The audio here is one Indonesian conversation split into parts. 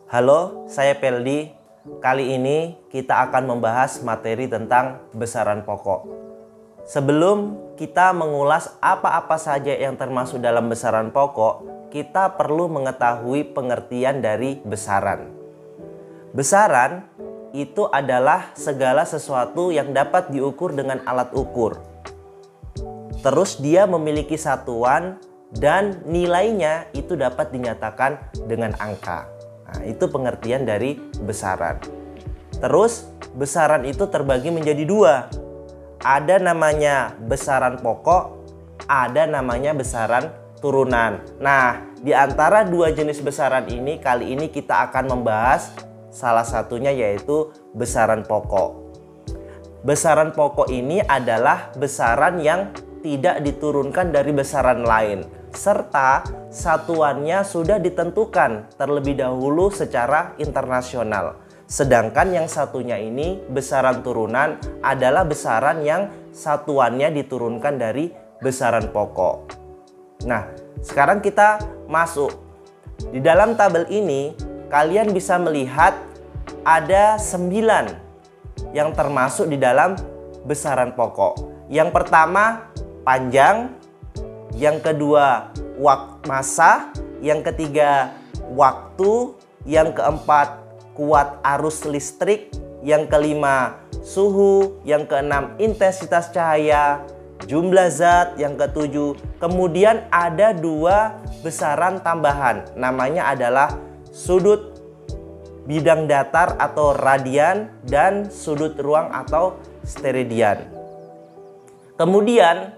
Halo, saya Peldi. Kali ini kita akan membahas materi tentang besaran pokok. Sebelum kita mengulas apa-apa saja yang termasuk dalam besaran pokok, kita perlu mengetahui pengertian dari besaran. Besaran itu adalah segala sesuatu yang dapat diukur dengan alat ukur. Terus dia memiliki satuan dan nilainya itu dapat dinyatakan dengan angka. Nah, itu pengertian dari besaran. Terus besaran itu terbagi menjadi dua. Ada namanya besaran pokok, ada namanya besaran turunan. Nah, di antara dua jenis besaran ini, kali ini kita akan membahas salah satunya yaitu besaran pokok. Besaran pokok ini adalah besaran yang tidak diturunkan dari besaran lain, serta satuannya sudah ditentukan terlebih dahulu secara internasional. Sedangkan yang satunya ini, besaran turunan, adalah besaran yang satuannya diturunkan dari besaran pokok. Nah, sekarang kita masuk. Di dalam tabel ini, kalian bisa melihat ada 9 yang termasuk di dalam besaran pokok. Yang pertama, panjang. Yang kedua, masa. Yang ketiga, waktu. Yang keempat, kuat arus listrik. Yang kelima, suhu. Yang keenam, intensitas cahaya. Jumlah zat. Yang ketujuh, kemudian ada 2 besaran tambahan. Namanya adalah sudut bidang datar atau radian dan sudut ruang atau steredian. Kemudian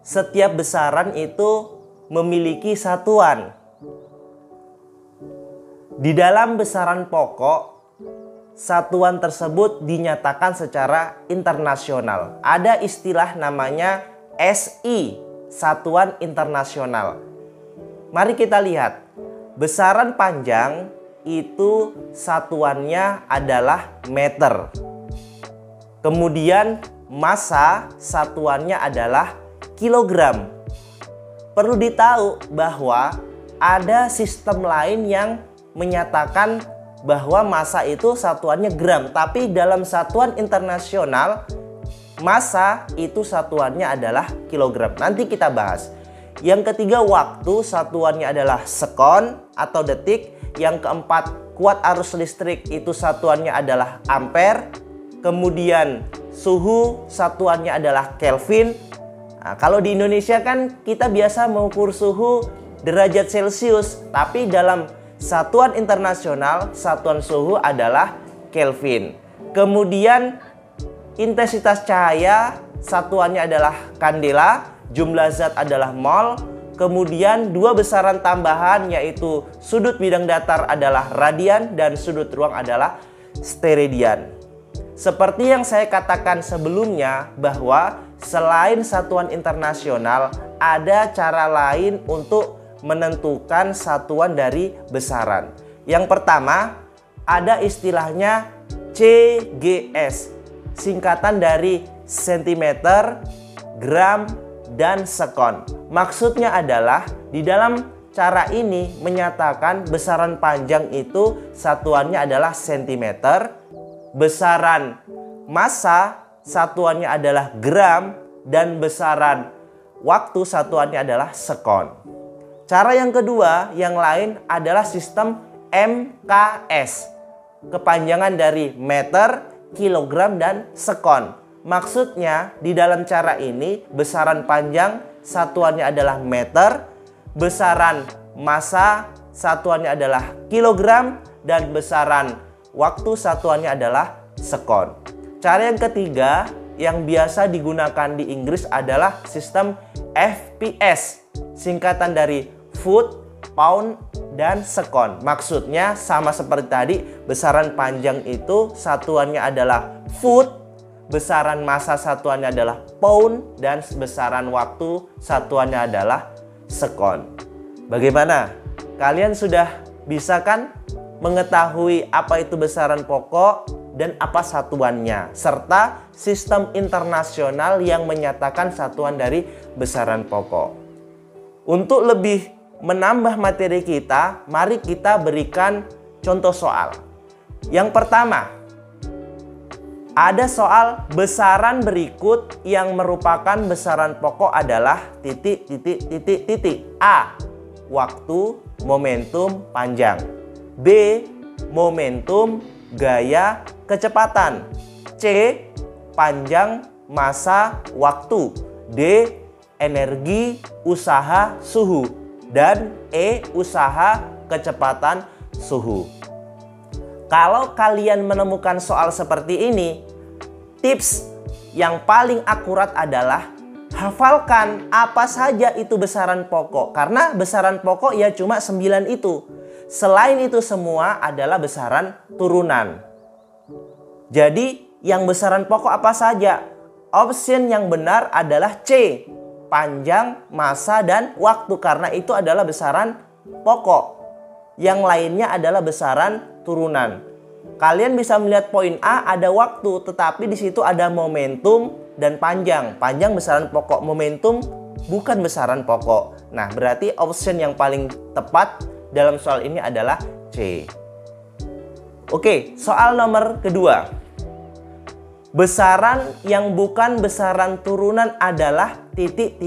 setiap besaran itu memiliki satuan. Di dalam besaran pokok, satuan tersebut dinyatakan secara internasional. Ada istilah namanya SI, satuan internasional. Mari kita lihat. Besaran panjang itu satuannya adalah meter. Kemudian massa satuannya adalah kilogram. Perlu ditahu bahwa ada sistem lain yang menyatakan bahwa massa itu satuannya gram, tapi dalam satuan internasional massa itu satuannya adalah kilogram. Nanti kita bahas. Yang ketiga, waktu satuannya adalah sekon atau detik. Yang keempat, kuat arus listrik itu satuannya adalah ampere. Kemudian suhu satuannya adalah Kelvin. Nah, kalau di Indonesia kan kita biasa mengukur suhu derajat Celcius, tapi dalam satuan internasional satuan suhu adalah Kelvin. Kemudian intensitas cahaya satuannya adalah kandela, jumlah zat adalah mol. Kemudian 2 besaran tambahan yaitu sudut bidang datar adalah radian dan sudut ruang adalah steredian. Seperti yang saya katakan sebelumnya bahwa selain satuan internasional, ada cara lain untuk menentukan satuan dari besaran. Yang pertama, ada istilahnya CGS, singkatan dari centimeter, gram, dan sekon. Maksudnya adalah di dalam cara ini menyatakan besaran panjang itu satuannya adalah sentimeter, besaran massa satuannya adalah gram, dan besaran waktu satuannya adalah sekon. Cara yang kedua, yang lain adalah sistem MKS, kepanjangan dari meter, kilogram, dan sekon. Maksudnya di dalam cara ini besaran panjang satuannya adalah meter, besaran massa satuannya adalah kilogram, dan besaran waktu satuannya adalah sekon. Cara yang ketiga yang biasa digunakan di Inggris adalah sistem FPS, singkatan dari foot, pound, dan sekon. Maksudnya sama seperti tadi, besaran panjang itu satuannya adalah foot, besaran massa satuannya adalah pound, dan besaran waktu satuannya adalah sekon. Bagaimana? Kalian sudah bisa kan mengetahui apa itu besaran pokok dan apa satuannya, serta sistem internasional yang menyatakan satuan dari besaran pokok. Untuk lebih menambah materi kita, mari kita berikan contoh soal. Yang pertama, ada soal besaran berikut yang merupakan besaran pokok adalah titik. A. Waktu, momentum, panjang. B. Momentum, gaya, kecepatan. C. Panjang, masa, waktu. D. Energi, usaha, suhu. Dan E. Usaha, kecepatan, suhu. Kalau kalian menemukan soal seperti ini, tips yang paling akurat adalah hafalkan apa saja itu besaran pokok. Karena besaran pokok ya cuma 9 itu. Selain itu semua adalah besaran turunan. Jadi yang besaran pokok apa saja? Option yang benar adalah C. Panjang, masa, dan waktu. Karena itu adalah besaran pokok. Yang lainnya adalah besaran turunan. Kalian bisa melihat poin A ada waktu, tetapi di situ ada momentum dan panjang. Panjang besaran pokok, momentum bukan besaran pokok. Nah, berarti option yang paling tepat dalam soal ini adalah C. Oke, soal nomor kedua. Besaran yang bukan besaran turunan adalah titik.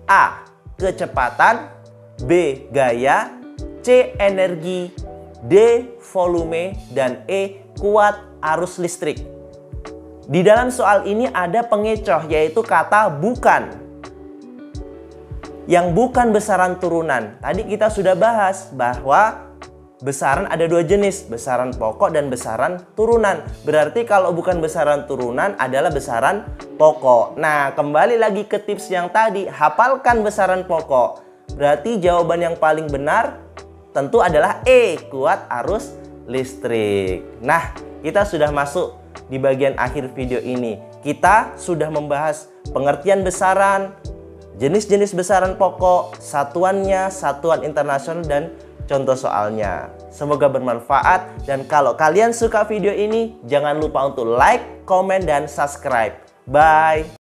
A. Kecepatan. B. Gaya. C. Energi. D. Volume. Dan E. Kuat arus listrik. Di dalam soal ini ada pengecoh, yaitu kata bukan. Yang bukan besaran turunan. Tadi kita sudah bahas bahwa besaran ada dua jenis, besaran pokok dan besaran turunan. Berarti kalau bukan besaran turunan adalah besaran pokok. Nah, kembali lagi ke tips yang tadi, hafalkan besaran pokok. Berarti jawaban yang paling benar tentu adalah E, kuat arus listrik. Nah, kita sudah masuk di bagian akhir video ini. Kita sudah membahas pengertian besaran, jenis-jenis besaran pokok, satuannya, satuan internasional, dan contoh soalnya. Semoga bermanfaat, dan kalau kalian suka video ini, jangan lupa untuk like, komen, dan subscribe. Bye!